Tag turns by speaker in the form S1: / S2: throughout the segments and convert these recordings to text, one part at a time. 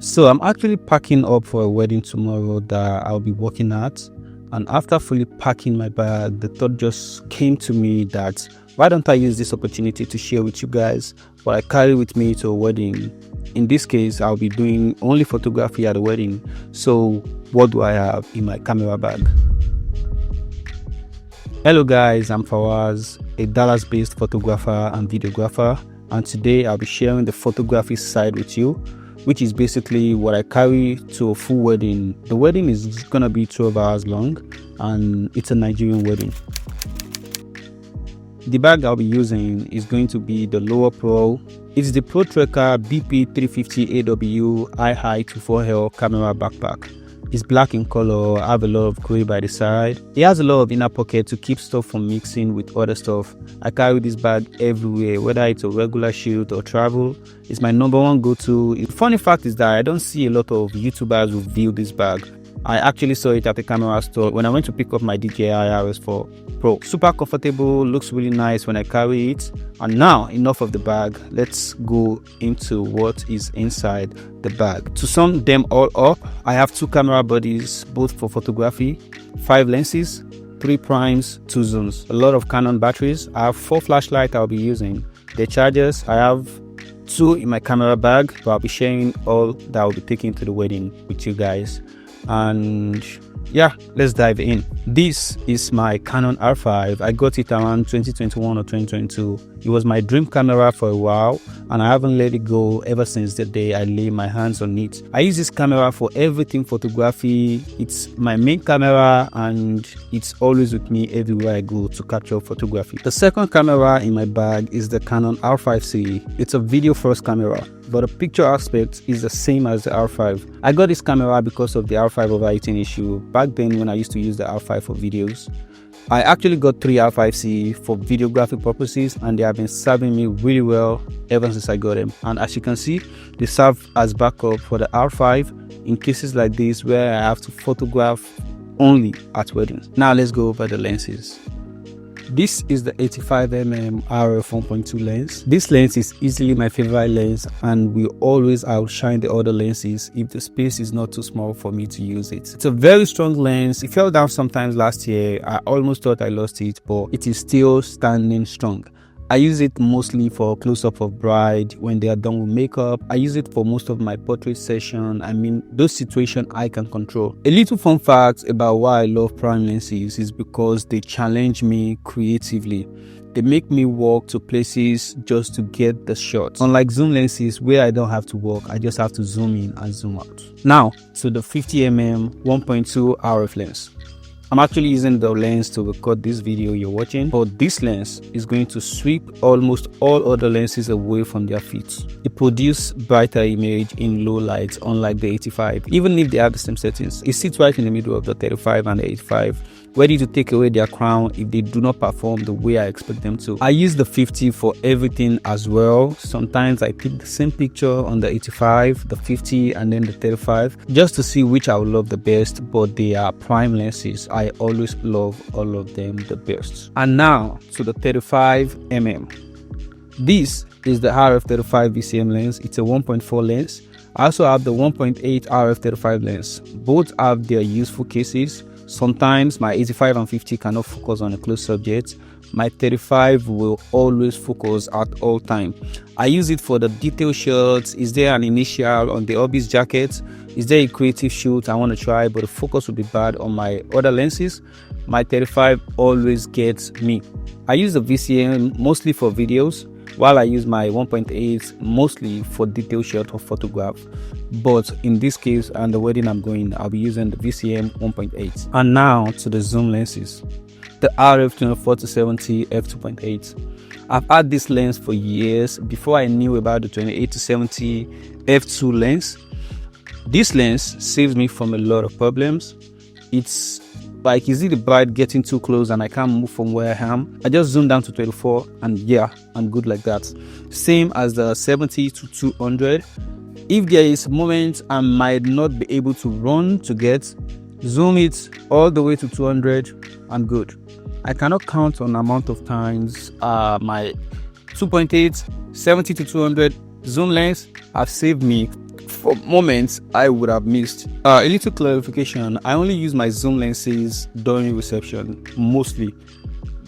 S1: So I'm actually packing up for a wedding tomorrow that I'll be working at, and after fully packing my bag, the thought just came to me that why don't I use this opportunity to share with you guys what I carry with me to a wedding. In this case, I'll be doing only photography at a wedding. So what do I have in my camera bag? Hello guys, I'm Fawaz, a Dallas-based photographer and videographer, and today I'll be sharing the photography side with you, which is basically what I carry to a full wedding. The wedding is gonna be 12 hours long, and it's a Nigerian wedding. The bag I'll be using is going to be the Lowepro. It's the Pro Trekker BP 350 AW high 24L camera backpack. It's black in color, have a lot of gray by the side. It has a lot of inner pocket to keep stuff from mixing with other stuff. I carry this bag everywhere, whether it's a regular shoot or travel. It's my number one go-to. The funny fact is that I don't see a lot of YouTubers review this bag. I actually saw it at the camera store when I went to pick up my DJI RS4 Pro. Super comfortable, looks really nice when I carry it. And now, enough of the bag. Let's go into what is inside the bag. To sum them all up, I have 2 camera bodies, both for photography, 5 lenses, 3 primes, 2 zooms, a lot of Canon batteries. I have 4 flashlights I'll be using. The chargers, I have 2 in my camera bag, but I'll be sharing all that I'll be taking to the wedding with you guys. And yeah, let's dive in. This is my Canon R5. I got it around 2021 or 2022. It was my dream camera for a while, and I haven't let it go ever since the day I laid my hands on it. I use this camera for everything photography. It's my main camera, and it's always with me everywhere I go to capture photography. The second camera in my bag is the Canon R5C. It's a video first camera, but the picture aspect is the same as the R5. I got this camera because of the R5 overheating issue back then when I used to use the R5 for videos. I actually got 3 R5C for videography purposes, and they have been serving me really well ever since I got them. And as you can see, they serve as backup for the R5 in cases like this where I have to photograph only at weddings. Now let's go over the lenses. This is the 85mm RF 1.2 lens. This lens is easily my favorite lens and will always outshine the other lenses if the space is not too small for me to use it. It's a very strong lens. It fell down sometimes last year. I almost thought I lost it, but it is still standing strong. I use it mostly for close-up of bride when they are done with makeup. I use it for most of my portrait session. I mean, those situations I can control. A little fun fact about why I love prime lenses is because they challenge me creatively. They make me walk to places just to get the shots. Unlike zoom lenses where I don't have to walk, I just have to zoom in and zoom out. Now to the 50mm 1.2 RF lens. I'm actually using the lens to record this video you're watching, but this lens is going to sweep almost all other lenses away from their feet. It produces brighter image in low light, unlike the 85. Even if they have the same settings, it sits right in the middle of the 35 and the 85, ready to take away their crown if they do not perform the way I expect them to. I use the 50 for everything as well. Sometimes I pick the same picture on the 85, the 50 and then the 35 just to see which I will love the best, but they are prime lenses. I always love all of them the best. And now to the 35mm. This is the RF35 VCM lens. It's a 1.4 lens. I also have the 1.8 RF35 lens. Both have their useful cases. Sometimes my 85 and 50 cannot focus on a close subject. My 35 will always focus at all time. I use it for the detail shots. Is there an initial on the hobby's jacket? Is there a creative shoot I want to try but the focus will be bad on my other lenses? My 35 always gets me. I use the VCM mostly for videos, while I use my 1.8 mostly for detail shot or photograph. But in this case and the wedding I'm going, I'll be using the VCM 1.8. And now to the zoom lenses. The RF 24-70 f2.8. I've had this lens for years before I knew about the 28-70 f2 lens. This lens saves me from a lot of problems. It's like, is it the bride getting too close and I can't move from where I am? I just zoom down to 24 and yeah, I'm good like that. Same as the 70-200. If there is a moment I might not be able to run to get, zoom it all the way to 200, I'm good. I cannot count on the amount of times my 2.8, 70-200 zoom lens have saved me for moments I would have missed. A little clarification, I only use my zoom lenses during reception, mostly.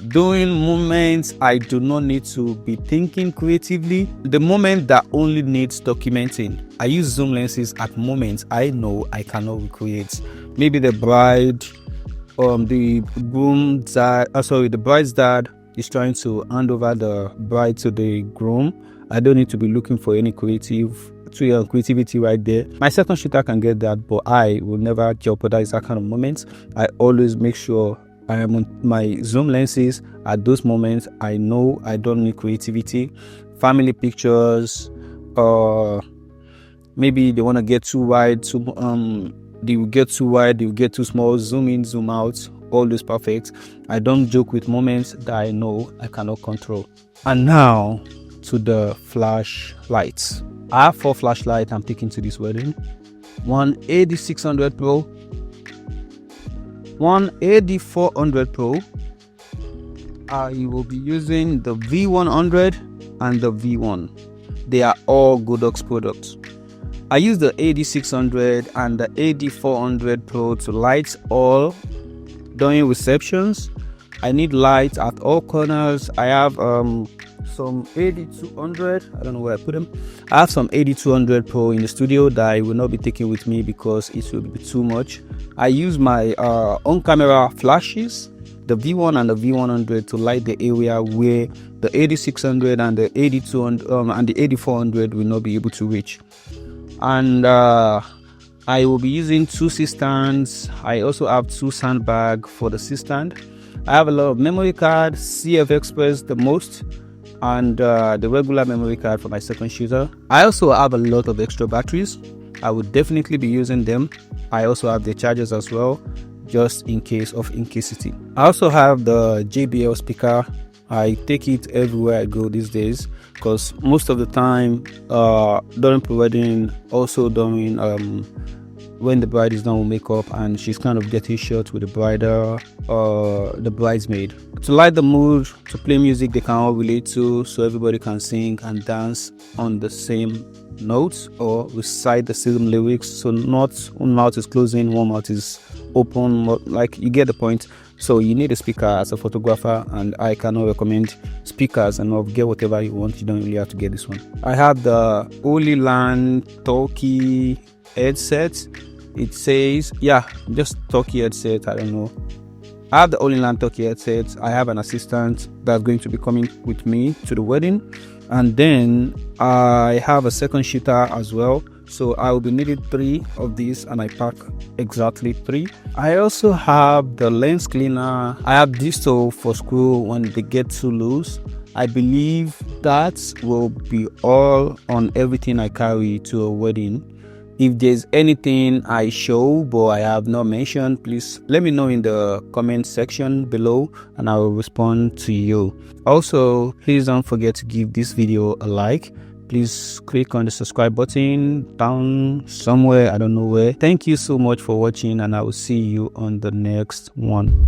S1: During moments I do not need to be thinking creatively, the moment that only needs documenting, I use zoom lenses at moments I know I cannot recreate. Maybe the bride, the bride's dad is trying to hand over the bride to the groom. I don't need to be looking for any creativity right there. My second shooter can get that, but I will never jeopardize that kind of moments. I always make sure I am on my zoom lenses at those moments. I know I don't need creativity. Family pictures, maybe they want to get too wide, they will get too wide, they will get too small, zoom in, zoom out, all this perfect. I don't joke with moments that I know I cannot control. And now to the flashlights. I have 4 flashlights I'm taking to this wedding. One AD600 Pro, one AD400 Pro. I will be using the V100 and the V1. They are all Godox products. I use the AD600 and the AD400 Pro to light all during receptions. I need light at all corners. I have some AD200, I don't know where I put them. I have some AD200 Pro in the studio that I will not be taking with me because it will be too much. I use my on camera flashes, the V1 and the V100, to light the area where the AD600 and the AD200 and the AD400 will not be able to reach. And I will be using 2 C-stands. I also have 2 sandbags for the C-stand. I have a lot of memory cards, CFexpress the most, and the regular memory card for my second shooter. I also have a lot of extra batteries. I would definitely be using them. I also have the chargers as well, just in case of incasity. I also have the JBL speaker. I take it everywhere I go these days because most of the time during pre-wedding, also during when the bride is done with makeup and she's kind of getting shot with the bride or the bridesmaid, to light the mood, to play music they can all relate to, so everybody can sing and dance on the same notes or recite the same lyrics, so not one mouth is closing, one mouth is open, like you get the point. So you need a speaker as a photographer, and I cannot recommend speakers enough. Get whatever you want, you don't really have to get this one. I have the Holy Land Turkey headset. It says, yeah, just Turkey headset, I don't know. I have the Holy Land Turkey headset. I have an assistant that's going to be coming with me to the wedding, and then I have a second shooter as well, so I will be needing 3 of these, and I pack exactly 3. I also have the lens cleaner. I have this tool for screw when they get too loose. I believe that will be all on everything I carry to a wedding. If there's anything I show but I have not mentioned, please let me know in the comment section below and I will respond to you. Also, please don't forget to give this video a like. Please click on the subscribe button down somewhere, I don't know where. Thank you so much for watching, and I will see you on the next one.